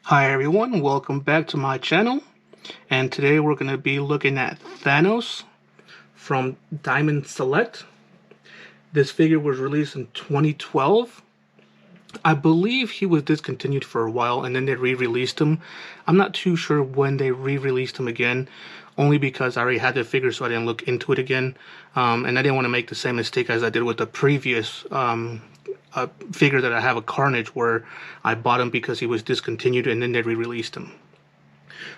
Hi everyone, welcome back to my channel, and today we're going to be looking at Thanos from Diamond Select. This figure was released in 2012. I believe he was discontinued for a while and then they re-released him. I'm not too sure when they re-released him again, only because I already had the figure so I didn't look into it again, and I didn't want to make the same mistake as I did with the previous figure that I have, a Carnage, where I bought him because he was discontinued and then they re-released him.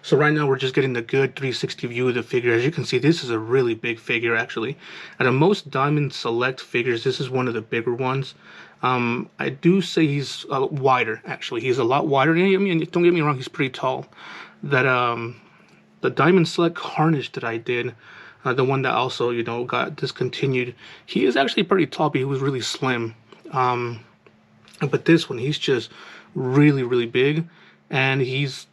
So right now we're just getting the good 360 view of the figure. As you can see, this is a really big figure actually. Out of most Diamond Select figures, this is one of the bigger ones. I do say he's wider actually. He's a lot wider. I mean, don't get me wrong, he's pretty tall. That the Diamond Select Carnage that I did, the one that also got discontinued, he is actually pretty tall, but he was really slim. But this one, he's just really big, and he's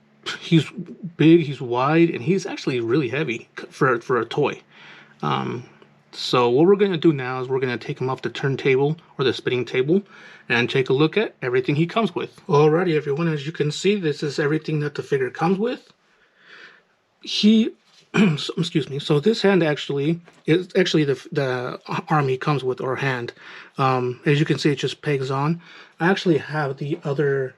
big, he's wide, and he's actually really heavy for a toy. So what we're going to do now is we're going to take him off the turntable or the spinning table and take a look at everything he comes with. Alrighty everyone, as you can see, this is everything that the figure comes with. Excuse me. So this hand actually is actually the arm he comes with, or hand. As you can see, it just pegs on. I actually have the other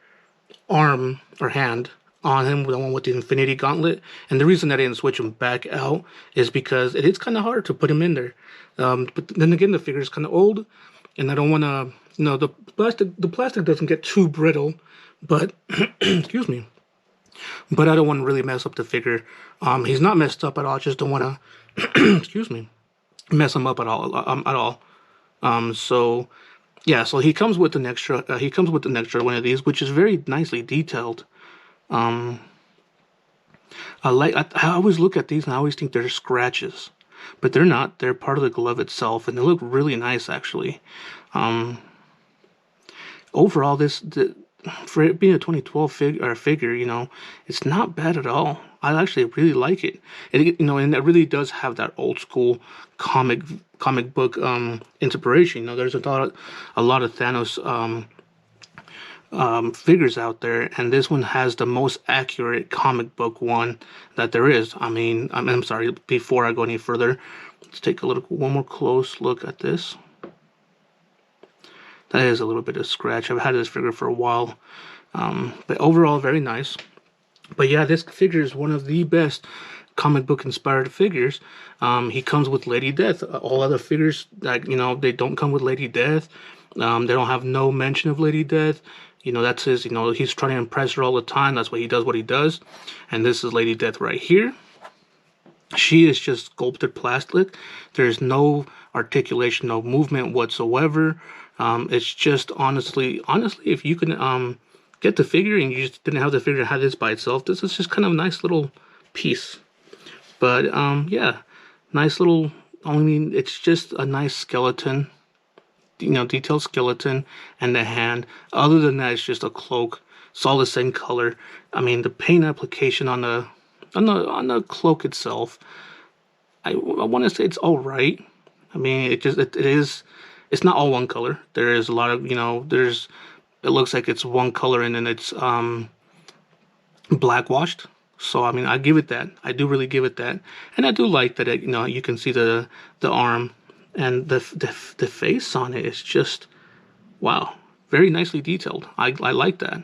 arm or hand on him, the one with the Infinity Gauntlet, and the reason I didn't switch him back out is because it is kind of hard to put him in there. But then again, the figure is kind of old, and I don't want to, the plastic doesn't get too brittle, but excuse me. But I don't want to really mess up the figure. He's not messed up at all. I just don't want to, excuse me, mess him up at all. So yeah, so he comes with an extra. He comes with an extra one of these, which is very nicely detailed. I always look at these and I always think they're scratches, but they're not. They're part of the glove itself, and they look really nice actually. Overall, for it being a 2012 figure, it's not bad at all. I actually really like it. And it really does have that old school comic book inspiration. There's a lot of Thanos figures out there, and this one has the most accurate comic book one that there is. I'm sorry. Before I go any further, let's take one more close look at this. That is a little bit of scratch. I've had this figure for a while, but overall very nice. But yeah, this figure is one of the best comic book inspired figures. He comes with Lady Death. All other figures that they don't come with Lady Death. They don't have no mention of Lady Death. That's his. He's trying to impress her all the time. That's why he does what he does. And this is Lady Death right here. She is just sculpted plastic. There's no articulation, no movement whatsoever. It's just honestly, if you can get the figure and you just didn't have the figure, have this by itself, this is just kind of a nice little piece. But yeah, nice little. It's just a nice skeleton, detailed skeleton, and the hand. Other than that, it's just a cloak. It's all the same color. The paint application on the cloak itself, I want to say it's all right. It is. It's not all one color. There is a lot of, it looks like it's one color and then it's black washed. So I give it that. I do really give it that, and I do like that. You can see the arm and the face on it is just wow, very nicely detailed. I like that.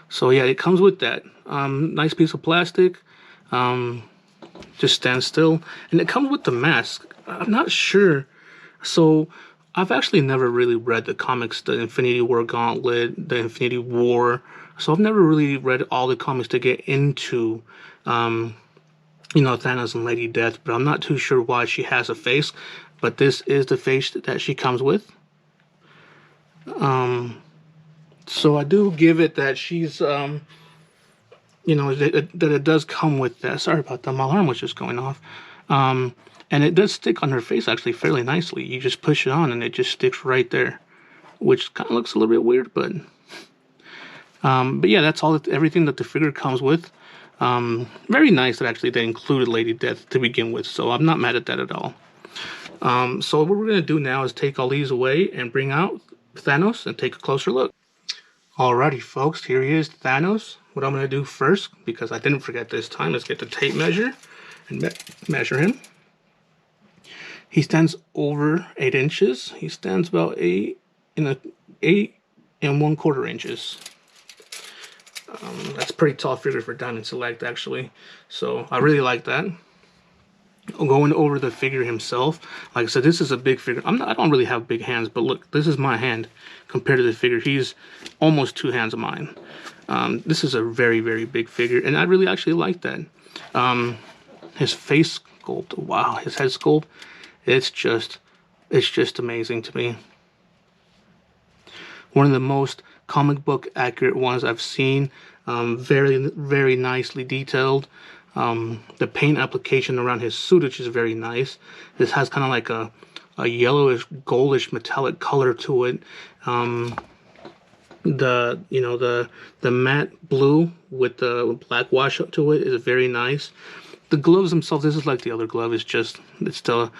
So yeah, it comes with that nice piece of plastic. Just stands still, and it comes with the mask. I'm not sure. So I've actually never really read the comics, the Infinity War Gauntlet, the Infinity War. So I've never really read all the comics to get into, Thanos and Lady Death. But I'm not too sure why she has a face. But this is the face that she comes with. So I do give it that she's, that it does come with that. Sorry about that. My alarm was just going off. And it does stick on her face actually fairly nicely. You just push it on and it just sticks right there, which kind of looks a little bit weird, but yeah, that's everything that the figure comes with. Very nice that actually they included Lady Death to begin with, so I'm not mad at that at all. So what we're going to do now is take all these away and bring out Thanos and take a closer look. Alrighty, folks, here he is, Thanos. What I'm going to do first, because I didn't forget this time, is get the tape measure and measure him. He stands over 8 inches. He stands about 8 and 1/4 inches. That's a pretty tall figure for Diamond Select, actually. So I really like that. Going over the figure himself, like I said, this is a big figure. I don't really have big hands, but look, this is my hand compared to the figure. He's almost 2 hands of mine. This is a very, very big figure, and I really actually like that. His face sculpt, wow, his head sculpt, it's just amazing to me. One of the most comic book accurate ones I've seen. Very, very nicely detailed. The paint application around his suit, which is very nice. This has kind of like a yellowish, goldish, metallic color to it. The matte blue with the black wash up to it is very nice. The gloves themselves, this is like the other glove. It's the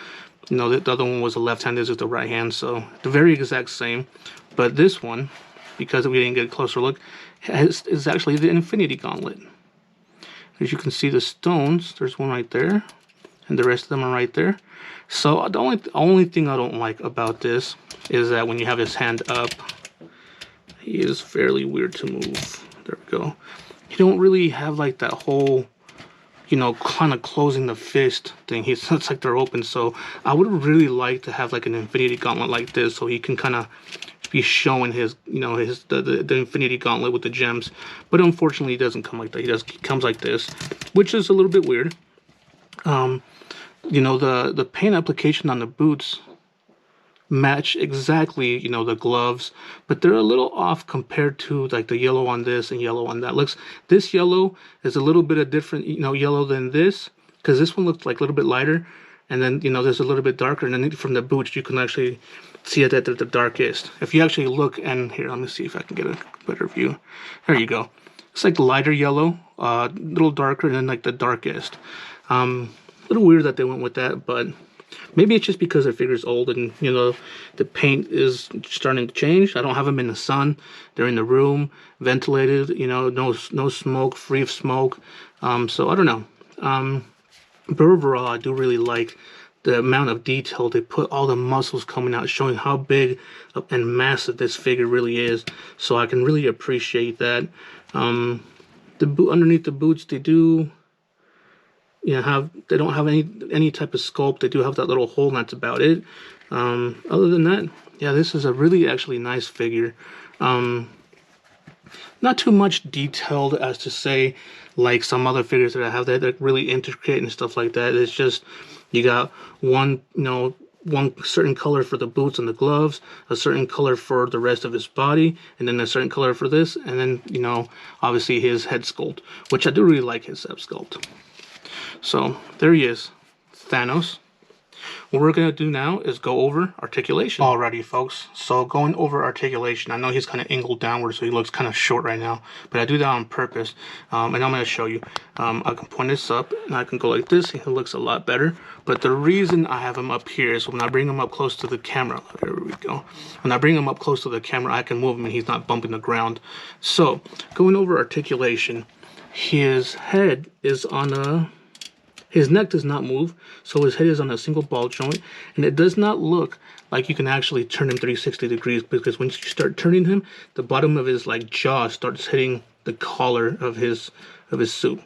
the other one was the left hand. This is the right hand, so the very exact same. But this one, because we didn't get a closer look, is actually the Infinity Gauntlet. As you can see, the stones, there's one right there, and the rest of them are right there. So the only thing I don't like about this is that when you have his hand up, he is fairly weird to move. There we go. You don't really have like that whole, kind of closing the fist thing. It's like they're open. So I would really like to have like an Infinity Gauntlet like this, so he can kind of be showing his, the Infinity Gauntlet with the gems. But unfortunately, he doesn't come like that. He comes like this, which is a little bit weird. The paint application on the boots match exactly, the gloves, but they're a little off compared to like the yellow on this and yellow on that. This yellow is a little bit of different, yellow than this, because this one looks like a little bit lighter, and then there's a little bit darker, and then from the boots you can actually see it at the darkest. If you actually look, and here, let me see if I can get a better view. There you go. It's like lighter yellow, a little darker, and then like the darkest. A little weird that they went with that, but maybe it's just because the figure's old and the paint is starting to change. I don't have them in the sun. They're in the room, ventilated. No smoke, free of smoke. So I don't know. But overall, I do really like the amount of detail they put, all the muscles coming out, showing how big and massive this figure really is. So I can really appreciate that. Underneath the boots, they do, they don't have any type of sculpt. They do have that little hole, and that's about it. Other than that, yeah, this is a really actually nice figure. Not too much detailed as to say like some other figures that I have that are really intricate and stuff like that. It's just you got one certain color for the boots and the gloves, a certain color for the rest of his body, and then a certain color for this, and then obviously his head sculpt, which I do really like his head sculpt. So there he is, Thanos. What we're going to do now is go over articulation. Alrighty, folks. So going over articulation, I know he's kind of angled downward, so he looks kind of short right now, but I do that on purpose, and I'm going to show you. I can point this up, and I can go like this, and it looks a lot better. But the reason I have him up here is when I bring him up close to the camera, there we go. When I bring him up close to the camera, I can move him, and he's not bumping the ground. So going over articulation, his head is on a... His neck does not move, so his head is on a single ball joint, and it does not look like you can actually turn him 360 degrees, because when you start turning him, the bottom of his jaw starts hitting the collar of his suit.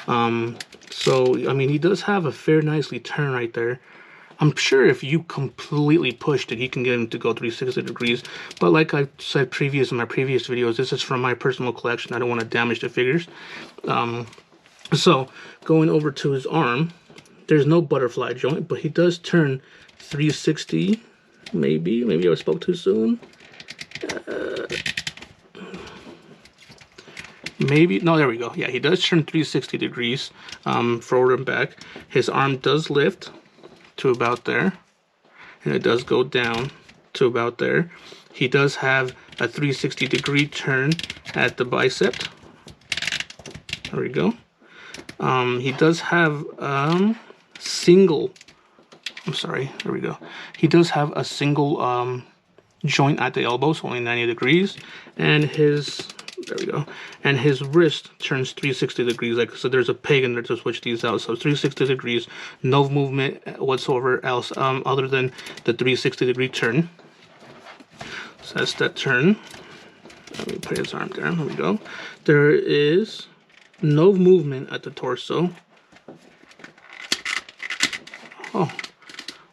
So I mean, he does have a fair nicely turn right there. I'm sure if you completely pushed it, he can get him to go 360 degrees. But like I said in my previous videos, this is from my personal collection. I don't want to damage the figures. So, going over to his arm, there's no butterfly joint, but he does turn 360, maybe I spoke too soon. Maybe, no, there we go. Yeah, he does turn 360 degrees forward and back. His arm does lift to about there, and it does go down to about there. He does have a 360 degree turn at the bicep. There we go. He does have single, I'm sorry, there we go. He does have a single joint at the elbow, so only 90 degrees, and his, there we go, and his wrist turns 360 degrees. Like, so there's a peg in there to switch these out, so 360 degrees, no movement whatsoever else other than the 360 degree turn. So that's that turn. Let me put his arm there. There we go. There is no movement at the torso. Oh,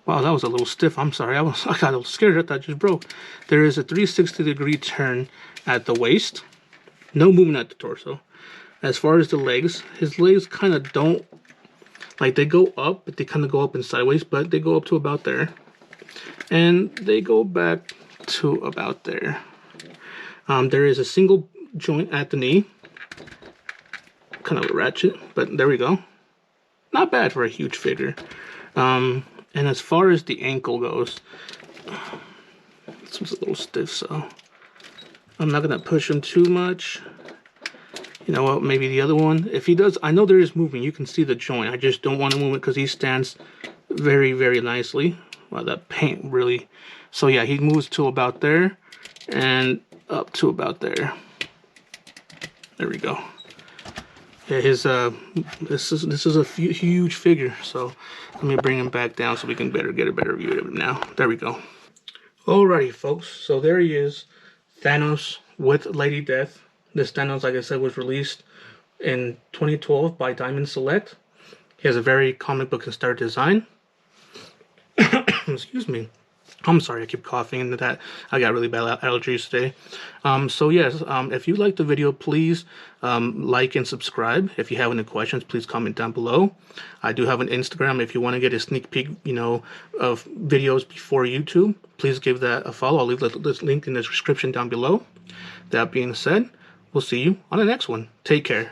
wow, that was a little stiff. I'm sorry. I got a little scared. I thought it just broke. There is a 360 degree turn at the waist. No movement at the torso. As far as the legs, his legs kind of don't, like, they go up, but they kind of go up and sideways, but they go up to about there. And they go back to about there. There is a single joint at the knee. Kind of a ratchet, but there we go. Not bad for a huge figure. And as far as the ankle goes, this one's a little stiff, so I'm not gonna push him too much. You know what, maybe the other one. If he does, I know there is movement. You can see the joint. I just don't want to move it because he stands very, very nicely. Wow, that paint really. So yeah, he moves to about there and up to about there. There we go. Yeah, his this is a huge figure. So let me bring him back down so we can get a better view of him now. There we go. Alrighty, folks. So there he is, Thanos with Lady Death. This Thanos, like I said, was released in 2012 by Diamond Select. He has a very comic book inspired design. Excuse me. I'm sorry, I keep coughing into that. I got really bad allergies today. So yes, if you liked the video, please like and subscribe. If you have any questions, please comment down below. I do have an Instagram. If you want to get a sneak peek, you know, of videos before YouTube, please give that a follow. I'll leave this link in the description down below. That being said, we'll see you on the next one. Take care.